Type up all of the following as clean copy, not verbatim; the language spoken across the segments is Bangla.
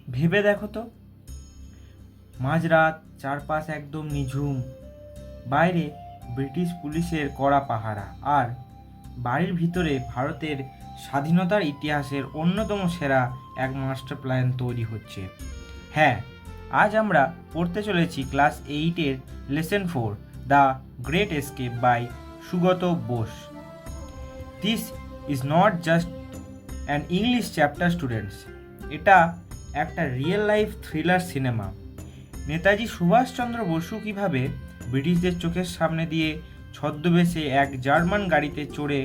ভেবে দেখো তো, মাঝরাত, চারপাশ একদম নিঝুম, বাইরে ব্রিটিশ পুলিশের কড়া পাহারা, আর বাড়ির ভিতরে ভারতের স্বাধীনতার ইতিহাসের অন্যতম সেরা এক মাস্টার প্ল্যান তৈরি হচ্ছে। হ্যাঁ, আজ আমরা পড়তে চলেছি ক্লাস 8-এর lesson 4, the great escape by Sugata Bose. This is not just an English chapter students, এটা একটা real life thriller cinema. Netaji Subhash Chandra Basu কীভাবে ব্রিটিশদের চোখের সামনে দিয়ে ছদ্মবেশে এক জার্মান গাড়িতে চড়ে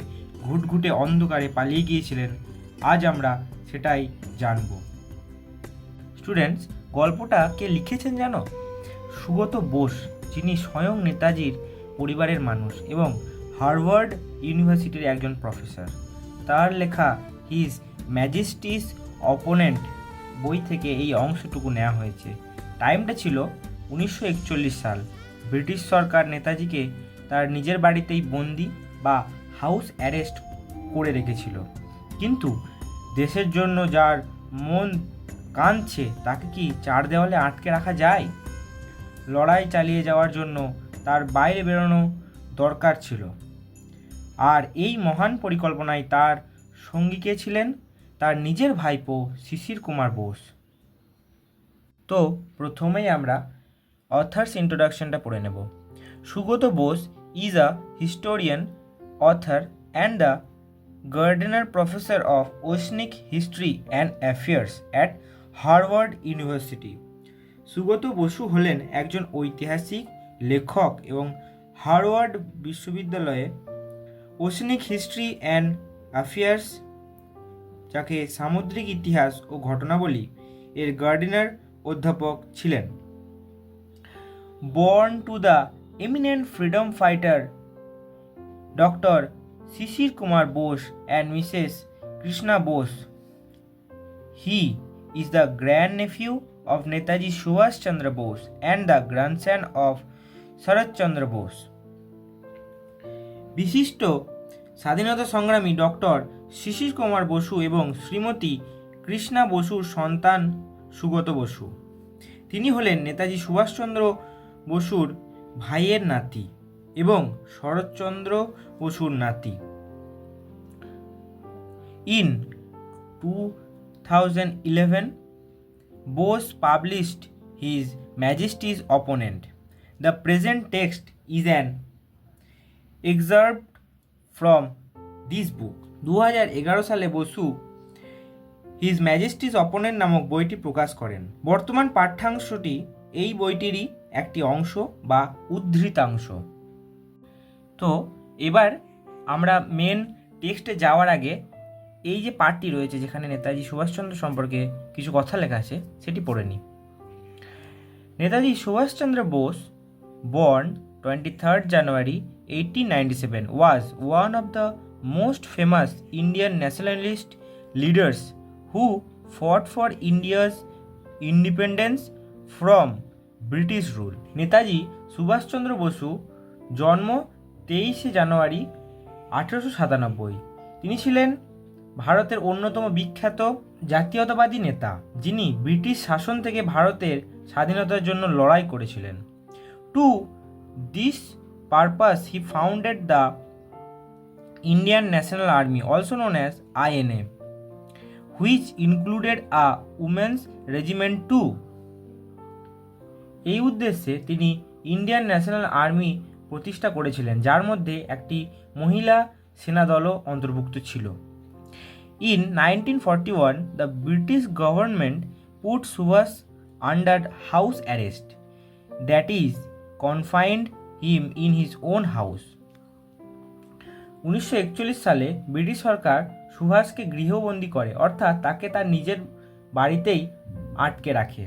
ঘুটঘুটে অন্ধকারে পালিয়ে গিয়েছিলেন, আজ আমরা সেটাই জানব। স্টুডেন্টস, গল্পটা কে লিখেছেন জানো? সুগত বোস, যিনি স্বয়ং নেতাজির পরিবারের মানুষ এবং হার্ভার্ড ইউনিভার্সিটির একজন প্রফেসর। তার লেখা হিজ ম্যাজেস্টিস অপোনেন্ট বই থেকে এই অংশটুকু নেওয়া হয়েছে। টাইমটা ছিল 1941 সাল। ব্রিটিশ সরকার নেতাজিকে তার নিজের বাড়িতেই বন্দি বা হাউস অ্যারেস্ট করে রেখেছিল, কিন্তু দেশের জন্য যার মন কাঁদছে তাকে কি চার দেওয়ালে আটকে রাখা যায়? লড়াই চালিয়ে যাওয়ার জন্য তার বাইরে বেরোনো দরকার ছিল। আর এই মহান পরিকল্পনায় তার সঙ্গী কে ছিলেন? তার নিজের ভাইপো শিশির কুমার বোস। তো প্রথমেই আমরা অথার্স ইন্ট্রোডাকশনটা পড়ে নেব। Sugata Bose is a historian, author and the gardener professor of oceanic history and affairs at Harvard University. Sugata Basu হলেন একজন ঐতিহাসিক, লেখক এবং হার্ভার্ড বিশ্ববিদ্যালয়ে ওশনিক হিস্ট্রি অ্যান্ড অ্যাফেয়ার্স, যাকে সামুদ্রিক ইতিহাস ও ঘটনাবলী এর গার্ডেনার অধ্যাপক ছিলেন। Born to the eminent freedom fighter Dr. Shishir Kumar Bose and Mrs. Krishna Bose, he is the grandnephew of Netaji Subhash Chandra Bose and the grandson of Sharat Chandra Bose. বিশিষ্ট স্বাধীনতা সংগ্রামী ডক্টর শিশির কুমার বসু এবং শ্রীমতী কৃষ্ণা বসুর সন্তান সুগত বসু। তিনি হলেন নেতাজি সুভাষচন্দ্র বসুর ভাইয়ের নাতি এবং শরৎচন্দ্র বসুর নাতি। In 2011, Bose published his Majesty's Opponent. The present text is an excerpt from this book. 2011 সালে বসু হিজ ম্যাজেস্টিস অপোনেন্ট নামক বইটি প্রকাশ করেন। বর্তমান পাঠ্যাংশটি এই বইটিরই একটি অংশ বা উদ্ধৃতাংশ। তো এবার আমরা মেন টেক্সটে যাওয়ার আগে এই যে পার্টটি রয়েছে যেখানে নেতাজি সুভাষচন্দ্র সম্পর্কে কিছু কথা লেখা আছে সেটি পড়ে নিই। Netaji Subhas Chandra Bose, born 23rd January 1897, was one of the most famous Indian nationalist leaders who fought for India's independence from British rule. Netaji Subhash Chandra Basu, জন্ম 23শে জানুয়ারি 1897। তিনি ছিলেন ভারতের অন্যতম বিখ্যাত জাতীয়তাবাদী নেতা, যিনি ব্রিটিশ শাসন থেকে ভারতের স্বাধীনতার জন্য লড়াই করেছিলেন। To this purpose he founded the Indian national army, also known as INA, which included a women's regiment too. এই উদ্দেশ্যে তিনি ইন্ডিয়ান ন্যাশনাল আর্মি প্রতিষ্ঠা করেছিলেন, যার মধ্যে একটি মহিলা সেনাদলও অন্তর্ভুক্ত ছিল। In 1941, the British government put Subhas under house arrest, that is confined him in his own house. 1941 সালে ব্রিটিশ সরকার সুভাষকে গৃহবন্দী করে, অর্থাৎ তাকে তার নিজের বাড়িতেই আটকে রাখে।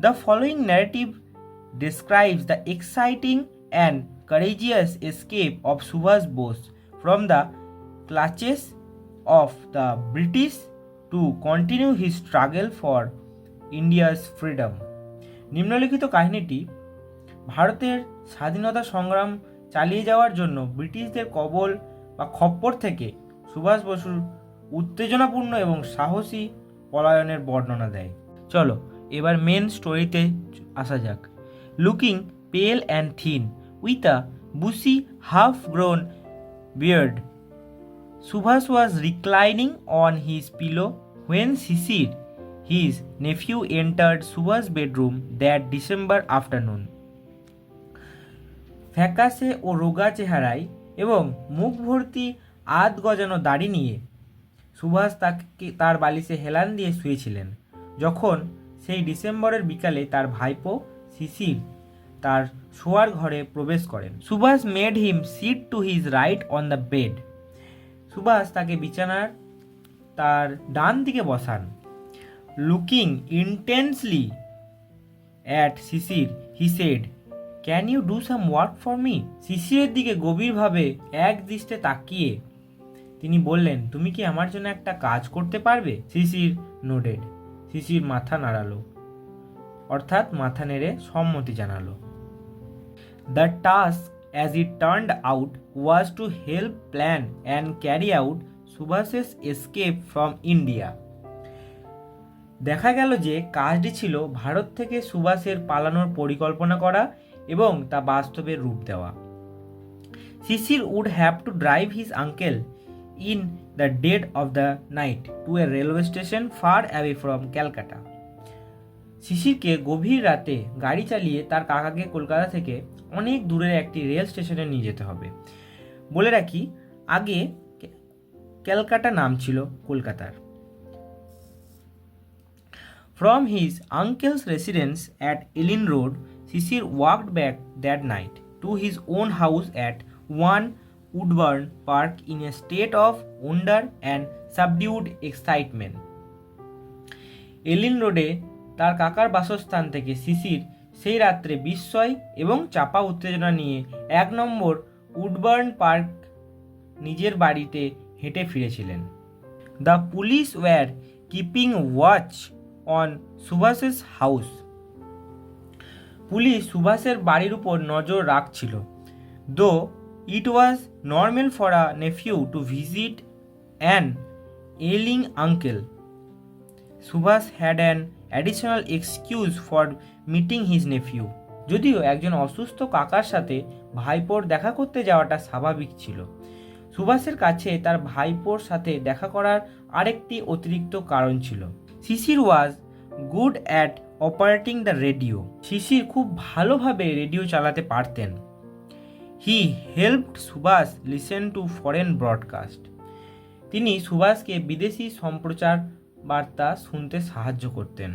The following narrative describes the exciting and courageous escape of Subhash Bose from the clutches of the British to continue his struggle for India's freedom. নিম্নলিখিত কাহিনীটি ভারতের স্বাধীনতা সংগ্রাম চালিয়ে যাওয়ার জন্য ব্রিটিশদের কবল বা খপ্পর থেকে সুভাষ বসুর উত্তেজনাপূর্ণ এবং সাহসী পলায়নের বর্ণনা দেয়। চলো এবার মেন স্টোরিতে আসা যাক। Looking pale and thin with a bushy half grown beard, Subhas was reclining on his pillow when Sisir, his nephew, entered Subhas' bedroom that December afternoon. ফ্যাকাশে ও রোগা চেহারায় এবং মুখ ভর্তি আধ গজানো দাড়ি নিয়ে সুভাষ তাকে তার বালিশে হেলান দিয়ে শুয়েছিলেন যখন সেই ডিসেম্বরের বিকালে তার ভাইপো শিশির তার শোয়ার ঘরে প্রবেশ করেন। Subhas made him sit to his right on the bed. Subhas তাকে বিছানার তার ডান দিকে বসান। Looking intensely at Sisir he said, can you do some work for me? শিশিরের দিকে গভীরভাবে এক দৃষ্টে তাকিয়ে তিনি বললেন, তুমি কি আমার জন্য একটা কাজ করতে পারবে? শিশির নোডেড। শিশির মাথা নাড়ালো, অর্থাৎ মাথা নেড়ে সম্মতি জানালো। The task as it turned out was to help plan and carry out Subhas's escape from India. দেখা গেল যে কাজটি ছিল ভারত থেকে সুভাষের পালানোর পরিকল্পনা করা এবং তা বাস্তবে রূপ দেওয়া। শিশির would have to drive his uncle in the dead of the night to a railway station far away from Calcutta. শিশিরকে গভীর রাতে গাড়ি চালিয়ে তার কাকাকে কলকাতা থেকে অনেক দূরের একটি রেল স্টেশনে নিয়ে যেতে হবে। বলে রাখি, আগে ক্যালকাটা নাম ছিল কলকাতার। From his uncle's residence at Elgin road, Sisir walked back that night to his own house at 1 Woodburn park in a state of wonder and subdued excitement. Elgin রোডে তার কাকার বাসস্থান থেকে শিশির সেই রাত্রে বিস্ময় এবং চাপা উত্তেজনা নিয়ে 1 নম্বর উডবার্ন পার্ক নিজের বাড়িতে হেঁটে ফিরেছিলেন। The police were keeping watch on Subhas's house. Police সুভাষের বাড়ির উপর নজর রাখছিল। Though it was normal for a nephew to visit an ailing uncle, Subhas had an additional excuse for meeting his nephew. যদিও একজন অসুস্থ কাকার সাথে ভাইপোর দেখা করতে যাওয়াটা স্বাভাবিক ছিল, সুভাষের কাছে তার ভাইপোর সাথে দেখা করার আরেকটি অতিরিক্ত কারণ ছিল। Sisir was good at operating the radio. Sisir খুব ভালোভাবে রেডিও চালাতে পারতেন। He helped Subhas listen to foreign broadcast. তিনি সুভাষকে বিদেশি সম্প্রচার বার্তা শুনতে সাহায্য করতেন।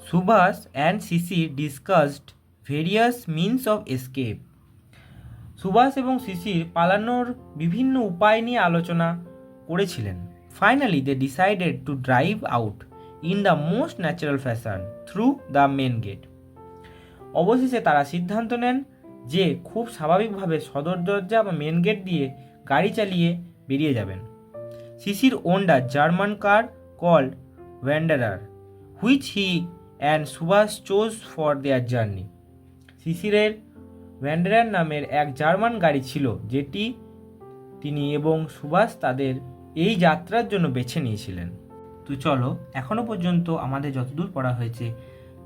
Subhas and Sisir discussed various means of escape. Subhas এবং শিশির পালানোর বিভিন্ন উপায় নিয়ে আলোচনা করেছিলেন। Finally they decided to drive out in the most natural fashion through the main gate. অবশেষে তারা সিদ্ধান্ত নেন যে খুব স্বাভাবিকভাবে সদর দরজা বা মেন গেট দিয়ে গাড়ি চালিয়ে বেরিয়ে যাবেন। Sisir owned a German car called Wanderer, which he and Subhash chose for their journey. শিশিরের ওয়ান্ডারার নামের এক জার্মান গাড়ি ছিল, যেটি তিনি এবং সুভাষ তাদের এই যাত্রার জন্য বেছে নিয়েছিলেন। তো চলো এখনো পর্যন্ত আমাদের যতদূর পড়া হয়েছে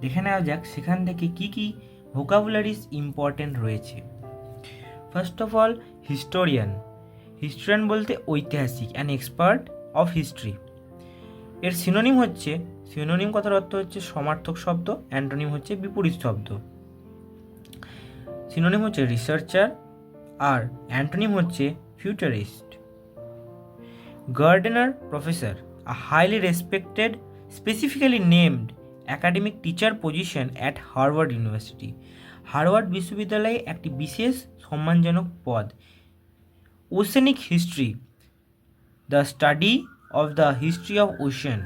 দেখে নেওয়া যাক সেখান থেকে কি কি ভোকাবুলারিজ ইম্পর্টেন্ট রয়েছে। First of all, historian. Historian বলতে ঐতিহাসিক, অ্যান এক্সপার্ট অফ হিস্ট্রি। এর সিনোনিম হচ্ছে, সিনোনিম কথার অর্থ হচ্ছে সমার্থক শব্দ, অ্যান্টোনিম হচ্ছে বিপরীত শব্দ। সিনোনিম হচ্ছে রিসার্চার আর অ্যান্টোনিম হচ্ছে futurist. Gardener professor, a highly respected specifically named academic teacher position at Harvard University. হার্ভার্ড বিশ্ববিদ্যালয়ে একটি বিশেষ সম্মানজনক পদ। Oceanic history, the study of the history of ocean,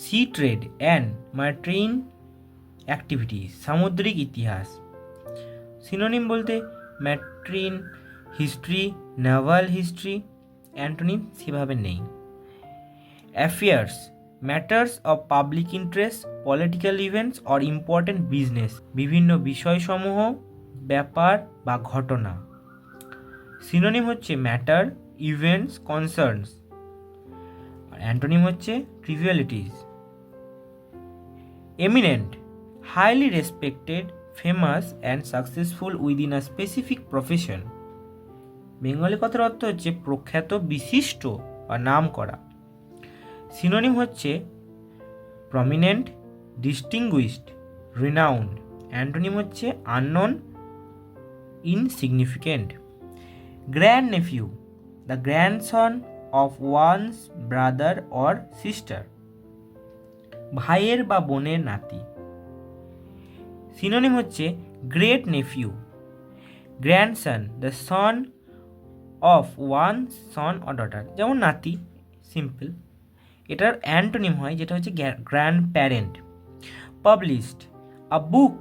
sea trade and maritime activities, সামুদ্রিক ইতিহাস। সিনোনিম বলতে maritime history, Naval history, antonym সেভাবে নেই। Affairs, matters of public interest, political events or important business, বিভিন্ন বিষয়সমূহ, ব্যাপার বা ঘটনা। সিনোনিম হচ্ছে ম্যাটার, ইভেন্টস, কনসার্নস। অ্যান্টোনিম হচ্ছে trivialities. Eminent, highly respected, famous and successful within a specific profession. Bengali কথার অর্থ হচ্ছে প্রখ্যাত, বিশিষ্ট বা নাম করা। সিনোনিম হচ্ছে প্রমিনেন্ট, ডিস্টিংগুইশড, রিনাউন্ড। অ্যান্টোনিম হচ্ছে unknown, insignificant. Grandnephew, the grandson of one's brother or sister, ভাইয়ের বা বোনের নাতি। সিনোনিম হচ্ছে great nephew, grandson, the son of one son or daughter, যেমন নাতি, সিম্পল। এটার অ্যান্টোনিম হয় যেটা হচ্ছে grandparent. Published, a book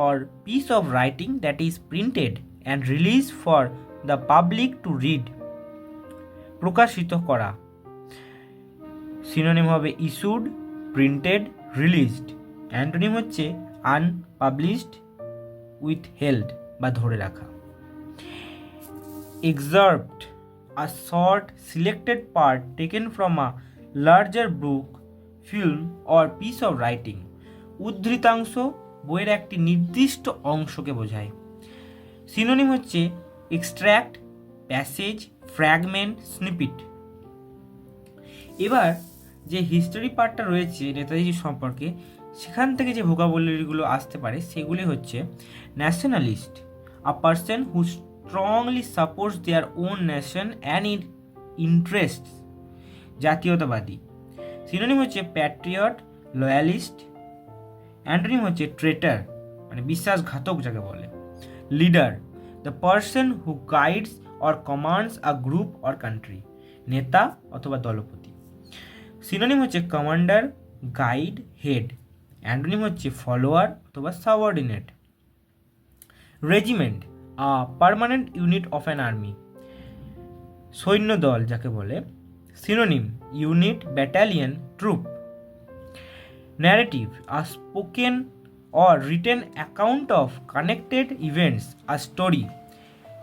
or piece of writing that is printed and release for the public to read, প্রকাশিত করা। সিনোনিম হবে ইস্যুড, প্রিন্টেড, রিলিজড। অ্যান্টোনিম হচ্ছে আনপাবলিশড, উইথহেল্ড বা ধরে রাখা। এক্সার্পড, a short selected part taken from a larger book, film or piece of writing, উদ্ধৃতাংশ, বইয়ের একটি নির্দিষ্ট অংশকে বোঝায়। সিনোনিম হচ্ছে এক্সট্র্যাক্ট, প্যাসেজ, ফ্র্যাগমেন্ট, স্নিপিট। এবার যে হিস্টোরি পার্টটা রয়েছে নেতাজি সম্পর্কে, সেখান থেকে যে ভোকাবুলারিগুলো আসতে পারে সেগুলি হচ্ছে nationalist, a person who strongly supports their own nation and its interests, জাতীয়তাবাদী। সিনোনিম হচ্ছে প্যাট্রিয়ট, লয়ালিস্ট। অ্যান্টোনিম হচ্ছে ট্রেটার, মানে বিশ্বাসঘাতক যাকে বলে। Leader, the person who guides or commands a group or country, নেতা অথবা দলপতি। সিনোনিম হচ্ছে কমান্ডার, গাইড, হেড। অ্যান্টোনিম হচ্ছে ফলোয়ার অথবা subordinate. Regiment, a permanent unit of an army, সৈন্যদল যাকে বলে। Synonym unit, battalion, troop. Narrative, a spoken or written account of connected events, a story,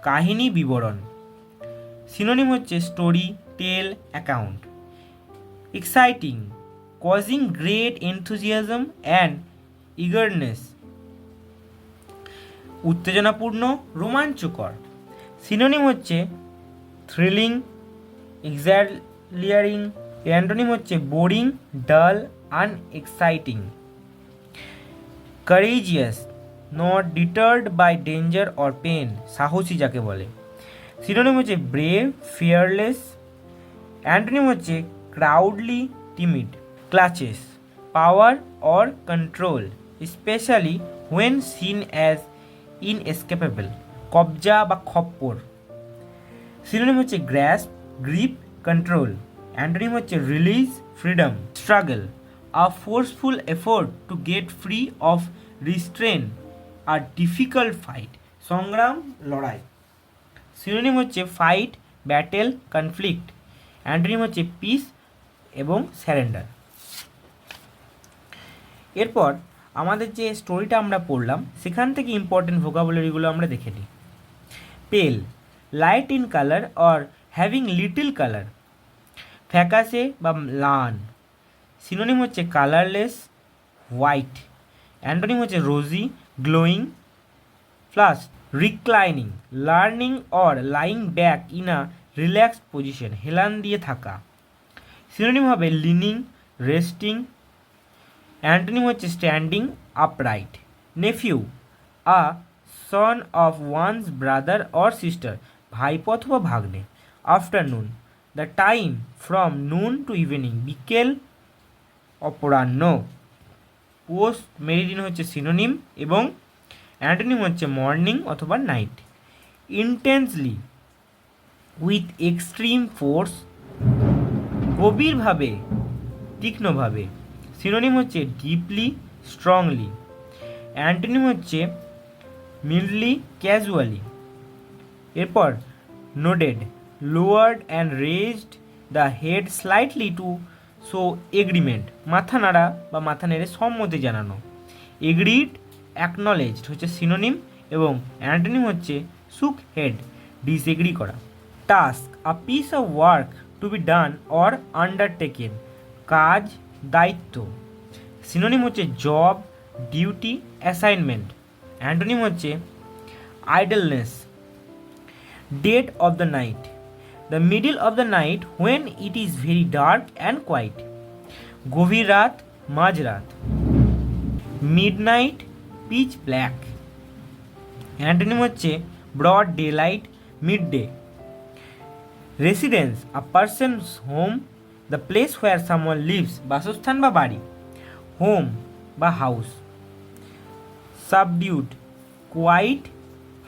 কাহিনী, বিবরণ। সিনোনিম হচ্ছে story, tale, account. Exciting, causing great enthusiasm and eagerness, উত্তেজনাপূর্ণ, রোমাঞ্চকর। সিনোনিম হচ্ছে থ্রিলিং, এক্সাইলিয়ারিং। অ্যান্টোনিম হচ্ছে boring, dull, unexciting. Courageous, not deterred by danger or pain, সাহসী যাকে বলে। সিনোনিম হচ্ছে ব্রেভ, ফিয়ারলেস। অ্যান্টোনিম হচ্ছে cowardly, timid. Clutches, power or control, especially when seen as inescapable, কবজা বা খপ্পর। সিনোনিম হচ্ছে গ্র্যাস্প, গ্রিপ, কন্ট্রোল। অ্যান্টোনিম হচ্ছে release, freedom. Struggle, a forceful effort to get free of restraint, a difficult fight, সংগ্রাম, লড়াই। সিনোনিম হচ্ছে ফাইট, ব্যাটেল, কনফ্লিক্ট। অ্যান্টোনিম হচ্ছে পিস এবং স্যারেন্ডার। এরপর আমাদের যে স্টোরিটা আমরা পড়লাম সেখান থেকে ইম্পর্টেন্ট ভোকাবুলারিগুলো আমরা দেখে নিই। Pale, light in colour or having little colour, ফ্যাকাসে বা লান। সিনোনিম হচ্ছে কালারলেস, হোয়াইট। অ্যান্টোনিম হচ্ছে rosy, glowing, flush. Reclining, leaning or lying back in a relaxed position, হেলান দিয়ে থাকা। সিনোনিম হবে লিনিং, রেস্টিং। অ্যান্টোনিম হচ্ছে standing, upright. Nephew, a son of one's brother or sister, ভাইপো অথবা ভাগ্নে। Afternoon, the time from noon to evening, বিকেল, অপরাহ্ন। পোস্ট মেরিডিন হচ্ছে সিনোনিম এবং অ্যান্টোনিম হচ্ছে মর্নিং অথবা night. Intensely, with extreme force, গভীরভাবে, তীক্ষ্ণভাবে। সিনোনিম হচ্ছে ডিপলি, স্ট্রংলি। অ্যান্টোনিম হচ্ছে মিল্ডলি, ক্যাজুয়ালি। এরপর nodded, lowered and raised the head slightly to show agreement, মাথা নাড়া বা মাথা নেড়ে সম্মতি জানানো। এগ্রিড, অ্যাকনলেজড হচ্ছে সিনোনিম এবং অ্যান্টোনিম হচ্ছে শুক হেড, ডিসএগ্রি করা। Task, a piece of work to be done or undertaken, কাজ, দায়িত্ব। সিনোনিম হচ্ছে জব, ডিউটি, অ্যাসাইনমেন্ট। অ্যান্টোনিম হচ্ছে idleness, dead of the night, the middle of the night when it is very dark and quiet, গভীর রাত, মাঝরাত। Midnight, pitch black. অ্যান্টোনিম হচ্ছে broad daylight, midday. Residence, a person's home, the place where someone lives, বাসস্থান বা বাড়ি, হোম বা house. Subdued, quiet,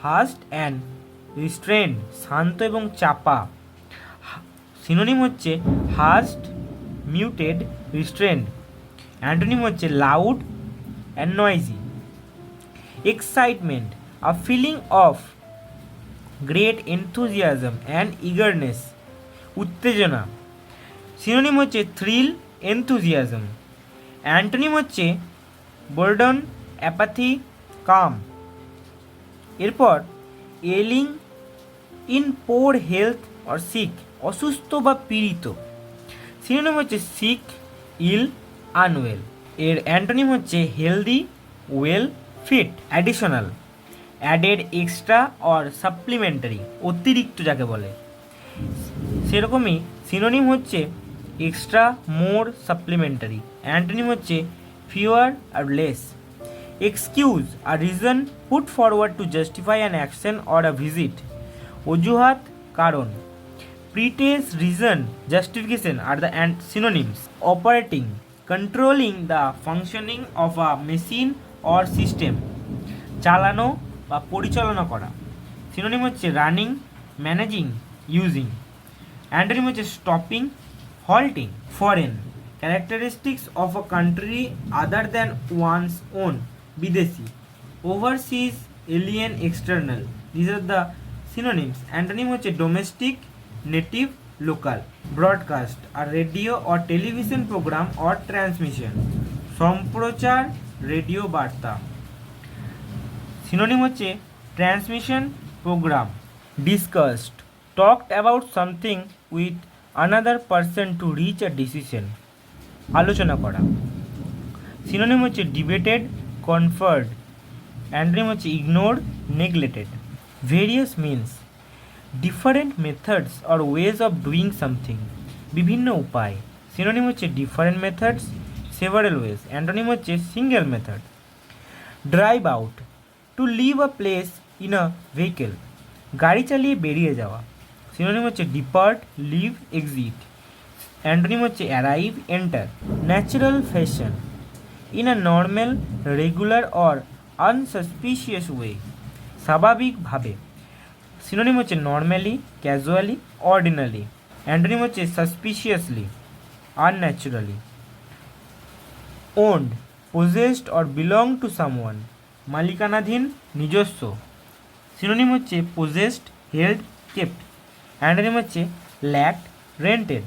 hushed and restrained, শান্ত এবং চাপা। সিনোনিম হচ্ছে হাস্ট, মিউটেড, রিস্ট্রেন্ড। অ্যান্টোনিম হচ্ছে loud and noisy. Excitement, a feeling of great enthusiasm and eagerness, উত্তেজনা। সিনোনিম হচ্ছে থ্রিল, এনথুজিয়াজম। অ্যান্টোনিম হচ্ছে বোর্ডন, অ্যাপাথি, কাম। এরপর ailing, in poor health or sick, অসুস্থ বা পীড়িত। সিনোনিম হচ্ছে সিক, ইল, আনওয়েল। এর অ্যান্টোনিম হচ্ছে healthy, well, fit. Additional, added, extra or supplementary, অতিরিক্ত যাকে বলে। সেরকমই সিনোনিম হচ্ছে এক্সট্রা, মোর, সাপ্লিমেন্টারি। অ্যান্টোনিম হচ্ছে ফিওয়ার আর less. Excuse, a reason put forward to justify an action or a visit, অজুহাত, কারণ। Pretence, reason, justification are the synonyms. Operating, controlling the functioning of a machine or system, চালানো বা পরিচালনা করা। সিনোনিম হচ্ছে রানিং, ম্যানেজিং, ইউজিং। অ্যান্টোনিম হচ্ছে stopping, halting. Foreign, characteristics of a country other than one's own, বিদেশি। Overseas, alien, external, this are the synonyms. Antonym হচ্ছে domestic, native, local. Broadcast, a radio or television programme or transmission, সম্প্রচার, রেডিও বার্তা। সিনোনিম হচ্ছে transmission, programme. Discussed, talked about something with another person to reach a decision, আলোচনা করা। সিনোনিম হচ্ছে ডিবেটেড, কনফার্ড। অ্যান্টোনিম হচ্ছে ignore, neglected. Various means, different methods or ways of doing something, বিভিন্ন উপায়। সিনোনিম হচ্ছে different methods, several ways. Antonym হচ্ছে single method. Drive out, to leave a place in a vehicle, গাড়ি চালিয়ে বেরিয়ে যাওয়া। সিনোনিম হচ্ছে ডিপার্ট, লিভ, এক্সিট। অ্যান্টোনিম হচ্ছে arrive, enter. Natural fashion, in a normal, regular or unsuspicious way, স্বাভাবিকভাবে। সিনোনিম হচ্ছে নর্মালি, ক্যাজুয়ালি, অর্ডিনারি। অ্যান্টোনিম হচ্ছে suspiciously, unnaturally. Owned, possessed or belong to someone, মালিকানাধীন, নিজস্ব। সিনোনিম হচ্ছে পজেসড, হেল্ড, কেপ্ট। অ্যান্টোনিম হচ্ছে ল্যাকড, রেন্টেড।